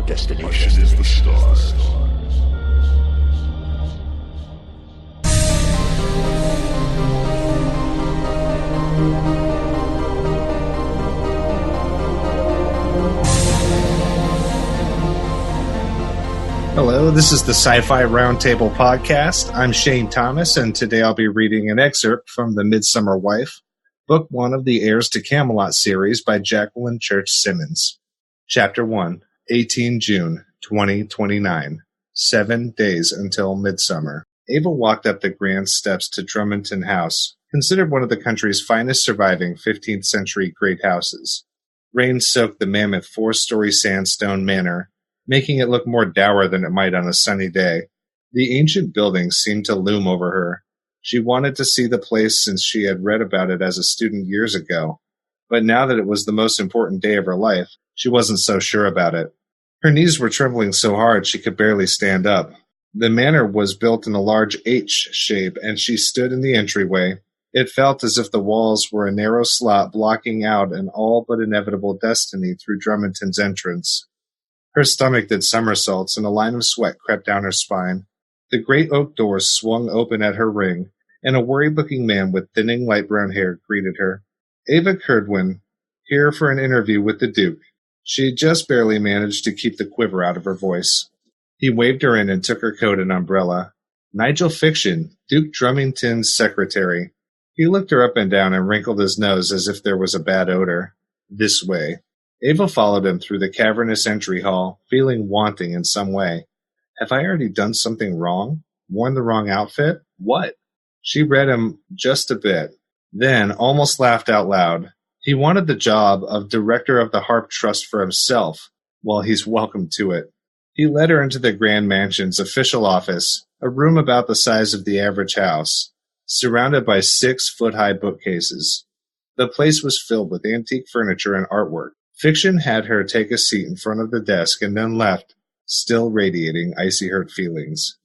destination is the stars. Hello, this is the Sci-Fi Roundtable podcast. I'm Shane Thomas, and today I'll be reading an excerpt from The Midsomer Wife, Book 1 of the Heirs to Camelot series by Jacqueline Church Simonds. Chapter 1, 18 June 2029, 7 days until Midsomer. Ava walked up the grand steps to Drummondton House, considered one of the country's finest surviving 15th century great houses. Rain soaked the mammoth 4-story sandstone manor, making it look more dour than it might on a sunny day. The ancient building seemed to loom over her. She wanted to see the place since she had read about it as a student years ago, but now that it was the most important day of her life, she wasn't so sure about it. Her knees were trembling so hard she could barely stand up. The manor was built in a large H shape, and she stood in the entryway. It felt as if the walls were a narrow slot blocking out an all but inevitable destiny through Drummondton's entrance. Her stomach did somersaults, and a line of sweat crept down her spine. The great oak doors swung open at her ring, and a worried-looking man with thinning light brown hair greeted her. Ava Curdwin, here for an interview with the Duke. She had just barely managed to keep the quiver out of her voice. He waved her in and took her coat and umbrella. Nigel Fiction, Duke Drummondton's secretary. He looked her up and down and wrinkled his nose as if there was a bad odor. This way. Ava followed him through the cavernous entry hall, feeling wanting in some way. Have I already done something wrong? Worn the wrong outfit? What? She read him just a bit, then almost laughed out loud. He wanted the job of director of the Harp Trust for himself. Well, he's welcome to it. He led her into the Grand Mansion's official office, a room about the size of the average house, surrounded by 6-foot-high bookcases. The place was filled with antique furniture and artwork. Fiction had her take a seat in front of the desk and then left, still radiating icy hurt feelings.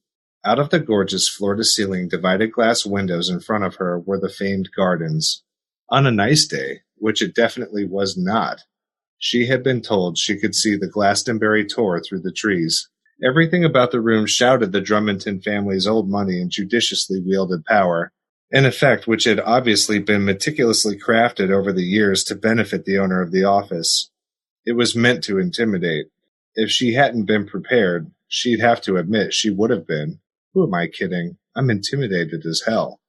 Out of the gorgeous floor-to-ceiling divided glass windows in front of her were the famed gardens. On a nice day, which it definitely was not, she had been told she could see the Glastonbury Tor through the trees. Everything about the room shouted the Drummondton family's old money and judiciously wielded power, an effect which had obviously been meticulously crafted over the years to benefit the owner of the office. It was meant to intimidate. If she hadn't been prepared, she'd have to admit she would have been. Who am I kidding? I'm intimidated as hell.